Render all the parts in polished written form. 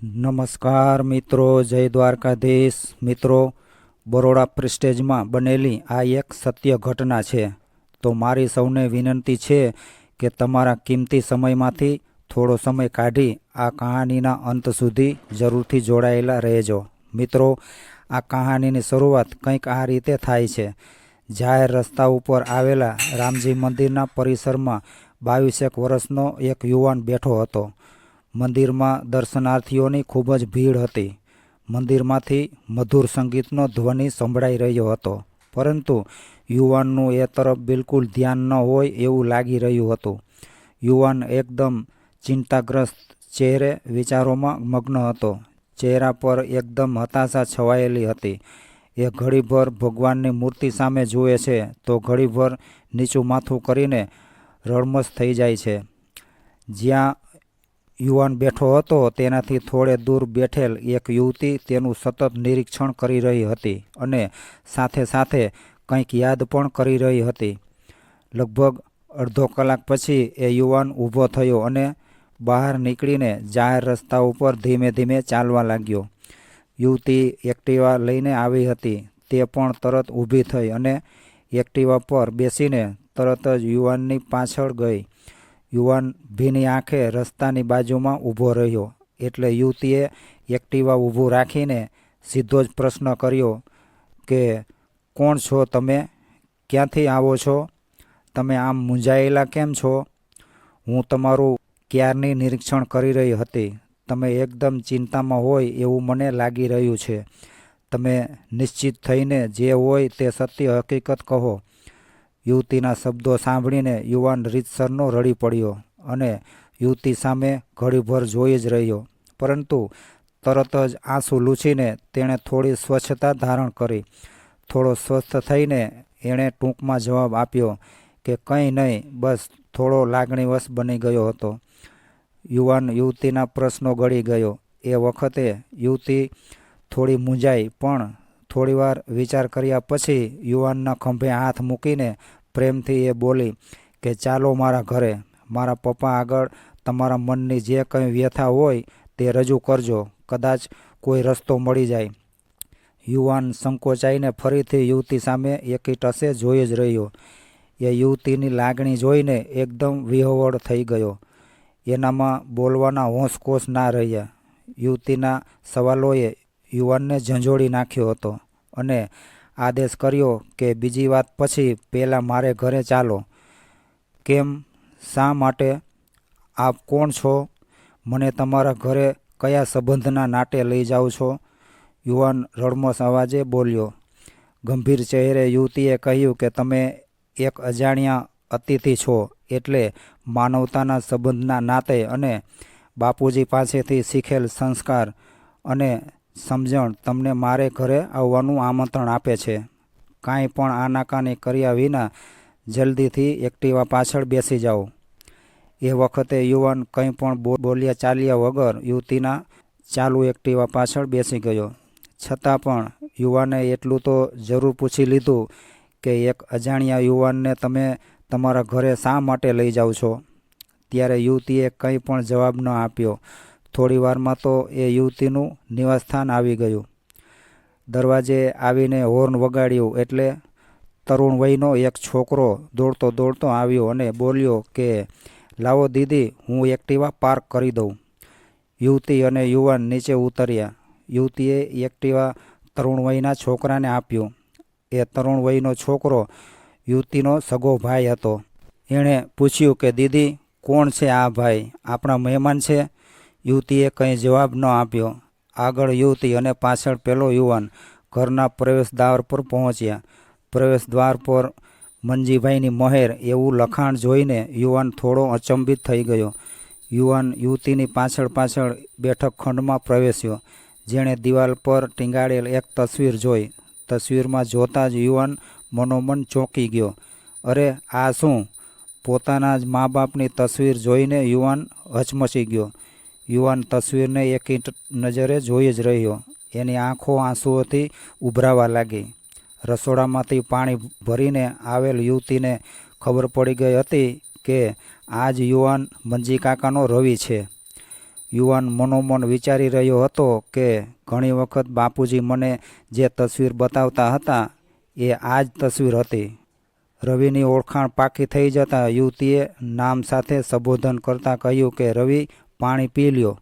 નમસ્કાર મિત્રો, જય દ્વારકાધીશ મિત્રો. બરોડા પ્રેસ્ટેજમાં બનેલી આ એક સત્ય ઘટના છે. તો મારી સૌને વિનંતી છે કે તમારા કિંમતી સમયમાંથી થોડો સમય કાઢી આ કહાનીના અંત સુધી જરૂરથી જોડાયેલા રહેજો. મિત્રો, આ કહાનીની શરૂઆત કંઈક આ રીતે થાય છે. જાહેર રસ્તા ઉપર આવેલા રામજી મંદિરના પરિસરમાં 22 વર્ષનો એક યુવાન બેઠો હતો. મંદિરમાં દર્શનાર્થીઓની ખૂબ જ ભીડ હતી. મંદિરમાંથી મધુર સંગીતનો ધ્વનિ સંભળાઈ રહ્યો હતો, પરંતુ યુવાનનું એ તરફ બિલકુલ ધ્યાન ન હોય એવું લાગી રહ્યું હતું. યુવાન એકદમ ચિંતાગ્રસ્ત ચહેરે વિચારોમાં મગ્ન હતો. ચહેરા પર એકદમ હતાશા છવાયેલી હતી. એ ઘડીભર ભગવાનની મૂર્તિ સામે જુએ છે, તો ઘડીભર નીચું માથું કરીને રડમસ થઈ જાય છે. જ્યાં યુવાન બેઠો હતો તેનાથી થોડે દૂર બેઠેલ એક યુવતી તેનું સતત નિરીક્ષણ કરી રહી હતી અને સાથે સાથે કંઈક યાદ પણ કરી રહી હતી. લગભગ અડધો કલાક પછી એ યુવાન ઊભો થયો અને બહાર નીકળીને જાહેર રસ્તા ઉપર ધીમે ધીમે ચાલવા લાગ્યો. યુવતી એક્ટિવા લઈને આવી હતી. તે પણ તરત ઊભી થઈ અને એક્ટિવા પર બેસીને તરત જ યુવાનની પાછળ ગઈ. યુવાન ભીની આંખે રસ્તાની બાજુમાં ઊભો રહ્યો. એટલે યુવતીએ એક્ટિવા ઊભું રાખીને સીધો જ પ્રશ્ન કર્યો કે, કોણ છો તમે? ક્યાંથી આવો છો? તમે આમ મૂંઝાયેલા કેમ છો? હું તમારું ક્યારની નિરીક્ષણ કરી રહી હતી. તમે એકદમ ચિંતામાં હોય એવું મને લાગી રહ્યું છે. તમે નિશ્ચિત થઈને જે હોય તે સત્ય હકીકત કહો. યુવતીના શબ્દો સાંભળીને યુવાન રીતસરનો રડી પડ્યો અને યુવતી સામે ઘડીભર જોઈ જ રહ્યો. પરંતુ તરત જ આંસુ લૂછીને તેણે થોડી સ્વચ્છતા ધારણ કરી. થોડો સ્વસ્થ થઈને એણે ટૂંકમાં જવાબ આપ્યો કે કંઈ નહીં, બસ થોડો લાગણીવશ બની ગયો હતો. યુવાન યુવતીના પ્રશ્નો ગળી ગયો. એ વખતે યુવતી થોડી મૂંઝાઈ, પણ થોડીવાર વિચાર કર્યા પછી યુવાનના ખંભે હાથ મૂકીને પ્રેમથી એ બોલી કે ચાલો મારા ઘરે. મારા પપ્પા આગળ તમારા મનની જે કંઈ વ્યથા હોય તે રજૂ કરજો. કદાચ કોઈ રસ્તો મળી જાય. યુવાન સંકોચાઈને ફરીથી યુવતી સામે એકીટસે જોઈ જ રહ્યો. એ યુવતીની લાગણી જોઈને એકદમ વિહવળ થઈ ગયો. એનામાં બોલવાના હોંશકોશ ના રહ્યા. યુવતીના સવાલોએ યુવાનને ઝંઝોળી નાખ્યો હતો અને આદેશ કર્યો કે બીજી વાત પછી પહેલાં મારે ઘરે ચાલો. કેમ? શા માટે? આપ કોણ છો? મને તમારા ઘરે કયા સંબંધના નાટે લઈ જાઓ છો? યુવાન રડમસ અવાજે બોલ્યો. ગંભીર ચહેરે યુવતીએ કહ્યું કે તમે એક અજાણ્યા અતિથિ છો, એટલે માનવતાના સંબંધના નાતે અને બાપુજી પાસેથી શીખેલ સંસ્કાર અને સમજણ તમને મારે ઘરે આવવાનું આમંત્રણ આપે છે. કાંઈ પણ આનાકાની કર્યા વિના જલ્દીથી એક્ટિવા પાછળ બેસી જાઓ. એ વખતે યુવાન કંઈ પણ બોલ્યા ચાલ્યા વગર યુવતીના ચાલુ એક્ટિવા પાછળ બેસી ગયો. છતાં પણ યુવાને એટલું તો જરૂર પૂછી લીધું કે એક અજાણ્યા યુવાનને તમે તમારા ઘરે શા માટે લઈ જાઓ છો? ત્યારે યુવતીએ કંઈ પણ જવાબ ન આપ્યો. થોડી વારમાં તો એ યુવતીનું નિવાસસ્થાન આવી ગયું. દરવાજે આવીને હોર્ન વગાડ્યું એટલે તરુણ વયનો એક છોકરો દોડતો દોડતો આવ્યો અને બોલ્યો કે લાવો દીદી, હું એક્ટિવા પાર્ક કરી દઉં. યુવતી અને યુવાન નીચે ઉતર્યા. યુવતીએ એક્ટિવા તરુણ વયના છોકરાને આપ્યું. એ તરુણ વયનો છોકરો યુવતીનો સગો ભાઈ હતો. એણે પૂછ્યું કે દીદી, કોણ છે આ ભાઈ? આપણા મહેમાન છે? યુવતીએ કંઈ જવાબ ન આપ્યો. આગળ યુવતી અને પાછળ પેલો યુવાન ઘરના પ્રવેશદ્વાર પર પહોંચ્યા. પ્રવેશદ્વાર પર મંજીભાઈની મહેર એવું લખાણ જોઈને યુવાન થોડો અચંબિત થઈ ગયો. યુવાન યુવતીની પાછળ પાછળ બેઠક ખંડમાં પ્રવેશ્યો. જેણે દિવાલ પર ટીંગાડેલ એક તસવીર જોઈ. તસવીરમાં જોતાં જ યુવાન મનોમન ચોંકી ગયો. અરે આ શું? પોતાના જ મા બાપની તસવીર જોઈને યુવાન હચમચી ગયો. યુવાન તસવીરને એકી નજરે જોઈ જ રહ્યો. એની આંખો આંસુઓથી ઉભરાવા લાગી. રસોડામાંથી પાણી ભરીને આવેલ યુવતીને ખબર પડી ગઈ હતી કે આ જ યુવાન મંજી કાકાનો રવિ છે. યુવાન મનોમન વિચારી રહ્યો હતો કે ઘણી વખત બાપુજી મને જે તસવીર બતાવતા હતા એ આ જ તસવીર હતી. રવિની ઓળખાણ પાકી થઈ જતાં યુવતીએ નામ સાથે સંબોધન કરતાં કહ્યું કે રવિ, પાણી પી લ્યો.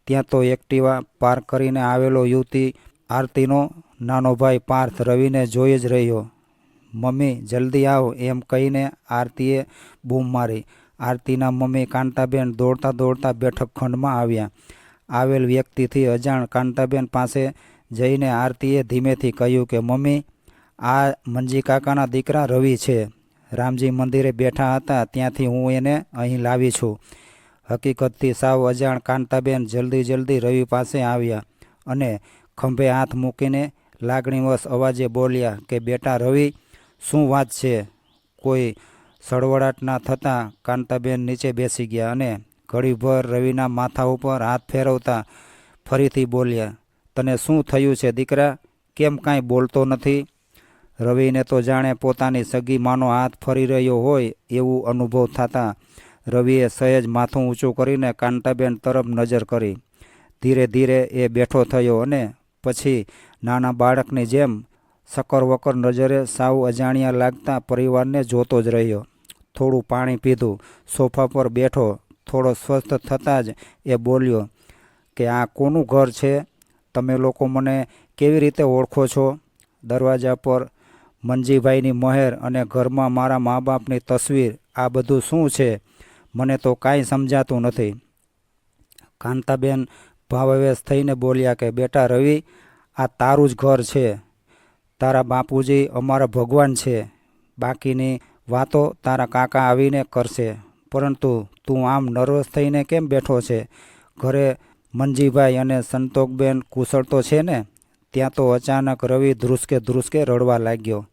ત્યાં તો એક્ટિવા પાર્ક કરીને આવેલો યુવતી આરતીનો નાનો ભાઈ પાર્થ રવિને જોઈ જ રહ્યો. મમ્મી જલ્દી આવ, એમ કહીને આરતીએ બૂમ મારી. આરતીના મમ્મી કાંતાબેન દોડતા દોડતા બેઠક ખંડમાં આવ્યા. આવેલ વ્યક્તિથી અજાણ કાંતાબેન પાસે જઈને આરતીએ ધીમેથી કહ્યું કે મમ્મી, આ મંજી કાકાના દીકરા રવિ છે. રામજી મંદિરે બેઠા હતા ત્યાંથી હું એને અહીં લાવી છું. હકીકતથી સાવ અજાણ કાંતાબેન જલ્દી રવિ પાસે આવ્યા અને ખંભે હાથ મૂકીને લાગણીવશ અવાજે બોલ્યા કે બેટા રવિ, શું વાત છે? કોઈ સળવળાટ ના થતાં કાંતાબેન નીચે બેસી ગયા અને ઘડીભર રવિના માથા ઉપર હાથ ફેરવતા ફરીથી બોલ્યા, તને શું થયું છે દીકરા? કેમ કાંઈ બોલતો નથી? રવિને તો જાણે પોતાની સગી માનો હાથ ફરી રહ્યો હોય એવું અનુભવ થતાં રવિએ સહેજ માથું ઊંચું કરીને કાંતાબેન તરફ નજર કરી. ધીરે ધીરે એ બેઠો થયો અને પછી નાના બાળકની જેમ સકરવકર નજરે સાવ અજાણ્યા લાગતા પરિવારને જોતો જ રહ્યો. થોડું પાણી પીધું, સોફા પર બેઠો. થોડો સ્વસ્થ થતાં જ એ બોલ્યો કે આ કોનું ઘર છે? તમે લોકો મને કેવી રીતે ઓળખો છો? દરવાજા પર મંજીભાઈની મહેર અને ઘરમાં મારા મા બાપની તસવીર, આ બધું શું છે? મને તો કાંઈ સમજાતું નથી. કાંતાબેન ભાવાવેશ થઈને બોલ્યા કે બેટા રવિ, આ તારું જ ઘર છે. તારા બાપુજી અમારા ભગવાન છે. બાકીની વાતો તારા કાકા આવીને કરશે. પરંતુ તું આમ નર્વસ થઈને કેમ બેઠો છે? ઘરે મંજીભાઈ અને સંતોકબેન કુશળ તો છે ને? ત્યાં તો અચાનક રવિ ધ્રુસકે રડવા લાગ્યો.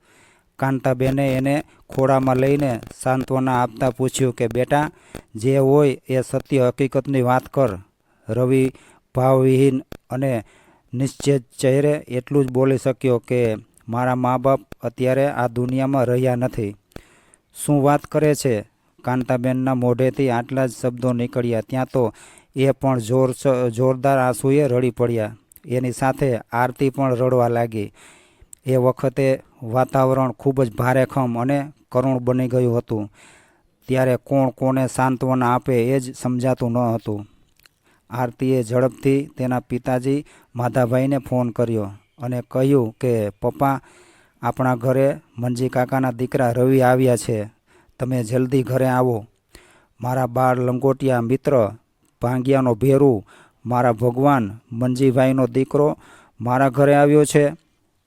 કાંતાબેને એને ખોળામાં લઈને સાંત્વના આપતા પૂછ્યું કે બેટા, જે હોય એ સત્ય હકીકતની વાત કર. રવિ ભાવવિહીન અને નિશ્ચેત ચહેરે એટલું જ બોલી શક્યો કે મારા મા બાપ અત્યારે આ દુનિયામાં રહ્યા નથી. શું વાત કરે છે? કાંતાબેનના મોઢેથી આટલા જ શબ્દો નીકળ્યા ત્યાં તો એ પણ જોરદાર આંસુએ રડી પડ્યા. એની સાથે આરતી પણ રડવા લાગી. એ વખતે વાતાવરણ ખૂબ જ ભારેખમ અને કરુણ બની ગયું હતું. ત્યારે કોણ કોને સાંત્વના આપે એ જ સમજાતું ન હતું. આરતીએ ઝડપથી તેના પિતાજી માધાભાઈને ફોન કર્યો અને કહ્યું કે પપ્પા, આપણા ઘરે મંજી કાકાના દીકરા રવિ આવ્યા છે. તમે જલ્દી ઘરે આવો. મારા બાળ લંગોટિયા મિત્ર, ભાંગિયાનો ભેરું, મારા ભગવાન, મંજીભાઈનો દીકરો મારા ઘરે આવ્યો છે.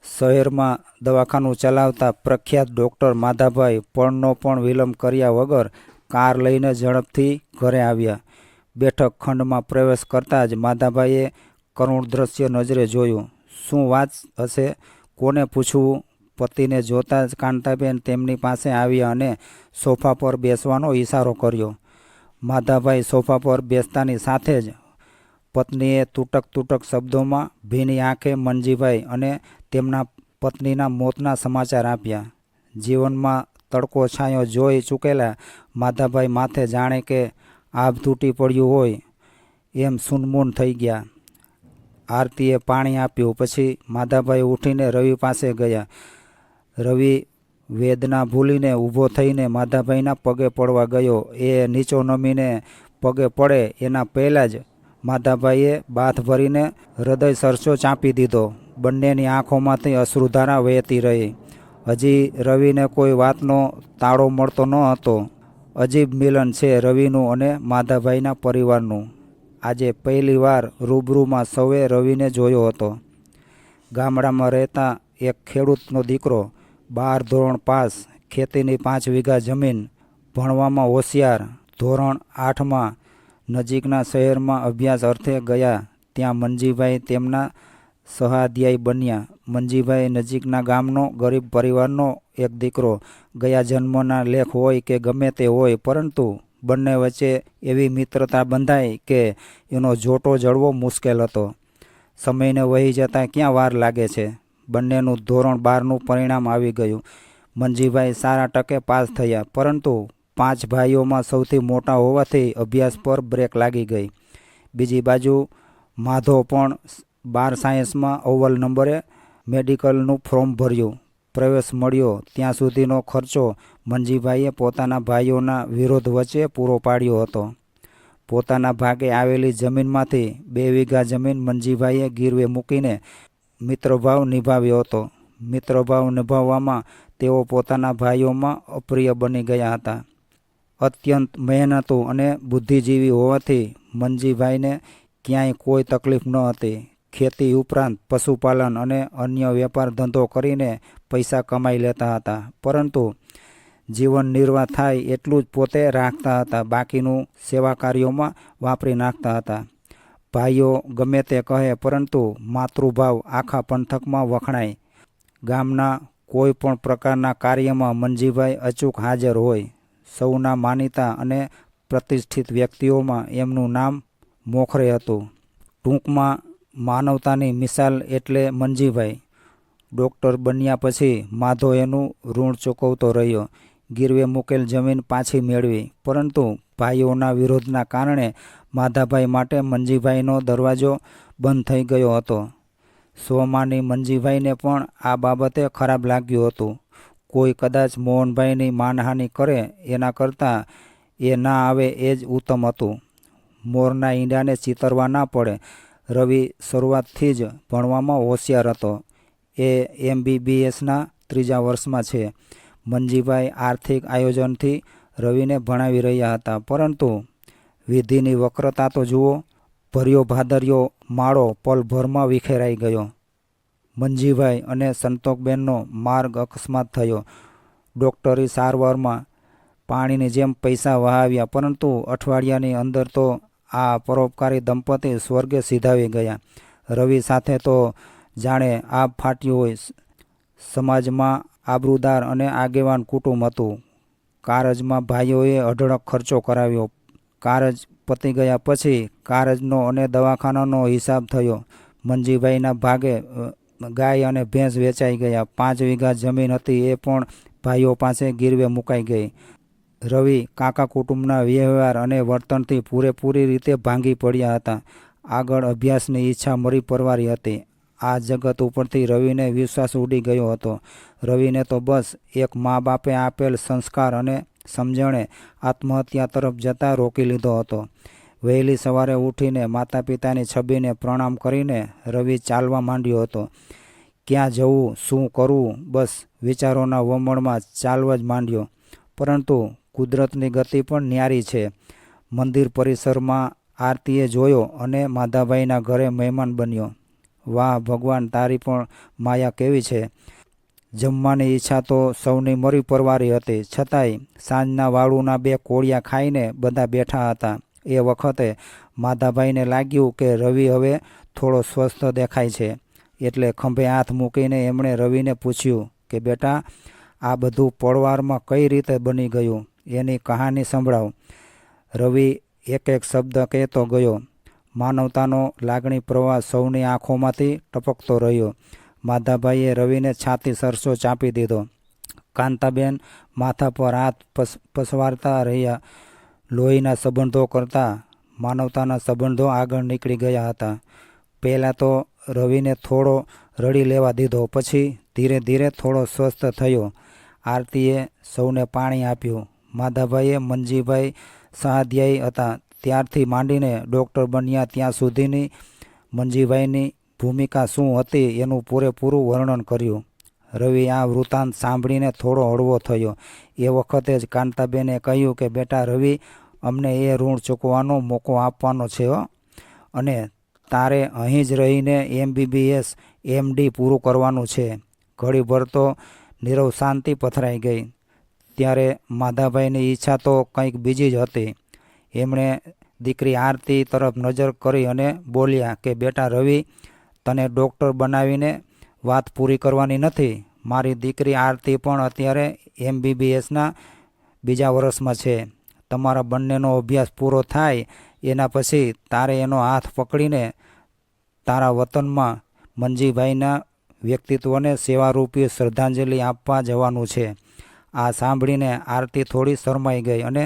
શહેરમાં દવાખાનું ચલાવતા પ્રખ્યાત ડૉક્ટર માધાભાઈ પળનો પણ વિલંબ કર્યા વગર કાર લઈને ઝડપથી ઘરે આવ્યા. બેઠક ખંડમાં પ્રવેશ કરતાં જ માધાભાઈએ કરુણ દ્રશ્ય નજરે જોયું. શું વાત હશે? કોને પૂછવું? પતિને જોતાં જ કાંતાબેન તેમની પાસે આવ્યા અને સોફા પર બેસવાનો ઈશારો કર્યો. માધાભાઈ સોફા પર બેસતાની સાથે જ પત્નીએ તૂટક શબ્દોમાં ભીની આંખે મંજીભાઈ અને તેમના પત્નીના મોતના સમાચાર આપ્યા. જીવનમાં તડકો છાંયો જોઈ ચૂકેલા માધાભાઈ માથે જાણે કે આભ તૂટી પડ્યું હોય એમ સૂનમૂન થઈ ગયા. આરતીએ પાણી આપ્યું. પછી માધાભાઈ ઉઠીને રવિ પાસે ગયા. રવિ વેદના ભૂલીને ઊભો થઈને માધાભાઈના પગે પડવા ગયો. એ નીચો નમીને પગે પડે એના પહેલાં જ માધાભાઈએ બાથ ભરીને હૃદય સરસો ચાંપી દીધો. બંનેની આંખોમાંથી અશ્રુધારા વહેતી રહી. હજી રવિને કોઈ વાતનો તાળો મળતો ન હતો. અજીબ મિલન છે રવિનું અને માધાભાઈના પરિવારનું. આજે પહેલીવાર રૂબરૂમાં સૌએ રવિને જોયો હતો. ગામડામાં રહેતા એક ખેડૂતનો દીકરો, 12 ધોરણ પાસ, ખેતીની 5 વીઘા જમીન, ભણવામાં હોશિયાર, ધોરણ 8માં નજીકના શહેરમાં અભ્યાસ અર્થે ગયા. ત્યાં મંજીભાઈ તેમના સહાધ્યાયી બન્યા. મંજીભાઈ નજીકના ગામનો ગરીબ પરિવારનો એક દીકરો. ગયા જન્મના લેખ હોય કે ગમે તે હોય, પરંતુ બંને વચ્ચે એવી મિત્રતા બંધાઈ કે એનો જોટો જળવો મુશ્કેલ હતો. સમયને વહી જતાં ક્યાં વાર લાગે છે. બંનેનું ધોરણ 12નું પરિણામ આવી ગયું. મંજીભાઈ સારા ટકે પાસ થયા, પરંતુ 5 ભાઈઓમાં સૌથી મોટા હોવાથી અભ્યાસ પર બ્રેક લાગી ગઈ. બીજી બાજુ માધો પણ 12 સાયન્સમાં અવ્વલ નંબરે મેડિકલનું ફોર્મ ભર્યું. પ્રવેશ મળ્યો ત્યાં સુધીનો ખર્ચો મંજીભાઈએ પોતાના ભાઈઓના વિરોધ વચ્ચે પૂરો પાડ્યો હતો. પોતાના ભાગે આવેલી જમીનમાંથી 2 વીઘા જમીન મંજીભાઈએ ગીરવે મૂકીને મિત્રભાવ નિભાવ્યો હતો. મિત્રભાવ નિભાવવામાં તેઓ પોતાના ભાઈઓમાં અપ્રિય બની ગયા હતા. અત્યંત મહેનતુ અને બુદ્ધિજીવી હોવાથી મંજીભાઈને ક્યાંય કોઈ તકલીફ ન હતી. ખેતી ઉપરાંત પશુપાલન અને અન્ય વેપાર ધંધો કરીને પૈસા કમાઈ લેતા હતા, પરંતુ જીવન નિર્વાહ થાય એટલું જ પોતે રાખતા હતા. બાકીનું સેવા કાર્યોમાં વાપરી નાખતા હતા. ભાઈઓ ગમે તે કહે, પરંતુ માતૃભાવ આખા પંથકમાં વખણાય. ગામના કોઈ પણ પ્રકારના કાર્યમાં મંજીભાઈ અચૂક હાજર હોય. સૌના માનીતા અને પ્રતિષ્ઠિત વ્યક્તિઓમાં એમનું નામ મોખરે હતું. ટૂંકમાં માનવતાની મિસાલ એટલે મંજીભાઈ. ડૉક્ટર બન્યા પછી માધો એનું ઋણ ચૂકવતો રહ્યો. ગીરવે મૂકેલ જમીન પાછી મેળવી, પરંતુ ભાઈઓના વિરોધના કારણે માધાભાઈ માટે મંજીભાઈનો દરવાજો બંધ થઈ ગયો હતો. સ્વમાની મંજીભાઈને પણ આ બાબતે ખરાબ લાગ્યું હતું. કોઈ કદાચ મોહનભાઈની માનહાનિ કરે એના કરતાં એ ના આવે એ જ ઉત્તમ હતું. મોરના ઈંડાને ચીતરવા ના પડે. રવિ શરૂઆતથી જ ભણવામાં હોશિયાર હતો. એ MBBSના 3જા વર્ષમાં છે. મંજીભાઈ આર્થિક આયોજનથી રવિને ભણાવી રહ્યા હતા, પરંતુ વિધિની વક્રતા તો જુઓ. ભર્યો ભાદર્યો માળો પલભરમાં વિખેરાઈ ગયો. મંજીભાઈ અને સંતોકબેનનો માર્ગ અકસ્માત થયો. ડૉક્ટરી સારવારમાં પાણીની જેમ પૈસા વહાવ્યા, પરંતુ અઠવાડિયાની અંદર તો આ પરોપકારી દંપતી સ્વર્ગે સિધાવી ગયા. રવિ સાથે તો જાણે આબ ફાટ્યું હોય. સમાજમાં આબરૂદાર અને આગેવાન કુટુંબ હતું. કારજમાં ભાઈઓએ અઢળક ખર્ચો કરાવ્યો. કારજ પતી ગયા પછી કારજનો અને દવાખાનાનો હિસાબ થયો. મંજીભાઈના ભાગે ગાય અને ભેંસ વેચાઈ ગયા. 5 વીઘા જમીન હતી એ પણ ભાઈઓ પાસે ગીરવે મુકાઈ ગઈ. રવિ કાકા કુટુંબના વ્યવહાર અને વર્તનથી પૂરેપૂરી રીતે ભાંગી પડ્યા હતા. આગળ અભ્યાસની ઈચ્છા મરી પરવારી હતી. આ જગત ઉપરથી રવિને વિશ્વાસ ઉડી ગયો હતો. રવિને તો બસ એક મા બાપે આપેલ સંસ્કાર અને સમજણે આત્મહત્યા તરફ જતા રોકી લીધો હતો. વહેલી સવારે ઉઠીને માતા પિતાની છબીને પ્રણામ કરીને રવિ ચાલવા માંડ્યો હતો. ક્યાં જવું, શું કરવું, બસ વિચારોના વમળમાં ચાલવા જ માંડ્યો. પરંતુ કુદરતની ગતિ પણ ન્યારી છે. મંદિર પરિસરમાં આરતીએ જોયો અને માધાભાઈના ઘરે મહેમાન બન્યો. વાહ ભગવાન, તારી પણ માયા કેવી છે. જમવાની ઈચ્છા તો સૌની મરી પરવારી હતી, છતાંય સાંજના વાળુના 2 કોળિયા ખાઈને બધા બેઠા હતા. એ વખતે માધાભાઈને લાગ્યું કે રવિ હવે થોડો સ્વસ્થ દેખાય છે. એટલે ખંભે હાથ મૂકીને એમણે રવિને પૂછ્યું કે બેટા, આ બધું પડવારમાં કઈ રીતે બની ગયું, એની કહાની સંભળાવ. રવિ એક એક શબ્દ કહેતો ગયો. માનવતાનો લાગણી પ્રવાહ સૌની આંખોમાંથી ટપકતો રહ્યો. માધાભાઈએ રવિને છાતી સરસો ચાંપી દીધો. કાંતાબેન માથા પર હાથ પસવારતા રહ્યા. લોહીના સંબંધો કરતાં માનવતાના સંબંધો આગળ નીકળી ગયા હતા. પહેલાં તો રવિને થોડો રડી લેવા દીધો, પછી ધીરે ધીરે થોડો સ્વસ્થ થયો. આરતીએ સૌને પાણી આપ્યું. માધાભાઈએ મંજીભાઈ સહાધ્યાયી હતા ત્યારથી માંડીને ડૉક્ટર બન્યા ત્યાં સુધીની મંજીભાઈની ભૂમિકા શું હતી એનું પૂરેપૂરું વર્ણન કર્યું. રવિ આ વૃત્તાંત સાંભળીને થોડો હળવો થયો. એ વખતે જ કાંતાબેને કહ્યું કે બેટા રવિ, અમને એ ઋણ ચૂકવવાનો મોકો આપવાનો છે અને તારે અહીં જ રહીને MBBS MD પૂરું કરવાનું છે. ઘડીભર તો નીરવ શાંતિ પથરાઈ ગઈ. ત્યારે માધાભાઈની ઈચ્છા તો કંઈક બીજી જ હતી. એમણે દીકરી આરતી તરફ નજર કરી અને બોલ્યા કે બેટા રવિ, તને ડૉક્ટર બનાવીને વાત પૂરી કરવાની નથી. મારી દીકરી આરતી પણ અત્યારે MBBSના 2જા વર્ષમાં છે. તમારા બંનેનો અભ્યાસ પૂરો થાય એના પછી તારે એનો હાથ પકડીને તારા વતનમાં મંજીભાઈના વ્યક્તિત્વને સેવારૂપી શ્રદ્ધાંજલિ આપવા જવાનું છે. આ સાંભળીને આરતી થોડી શરમાઈ ગઈ અને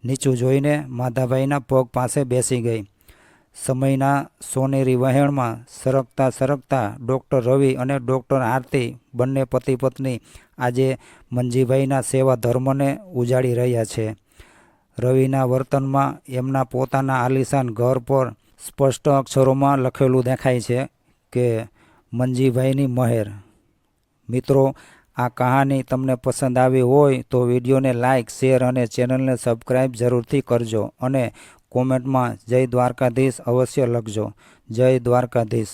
નીચું જોઈને માધાભાઈના પગ પાસે બેસી ગઈ. સમયના સોનેરી વહેણમાં સરકતા સરકતા ડૉક્ટર રવિ અને ડૉક્ટર આરતી બંને પતિ પત્ની આજે મંજીભાઈના સેવા ધર્મને ઉજાડી રહ્યા છે. રવિના વર્તનમાં એમના પોતાના આલિશાન ઘર પર સ્પષ્ટ અક્ષરોમાં લખેલું દેખાય છે કે મંજીભાઈની મહેર. મિત્રો, આ કહાની તમને પસંદ આવી હોય તો વિડીયોને લાઇક, શેર અને ચેનલને સબસ્ક્રાઈબ જરૂરથી કરજો અને કોમેન્ટમાં જય દ્વારકાધીશ અવશ્ય લખજો. જય દ્વારકાધીશ.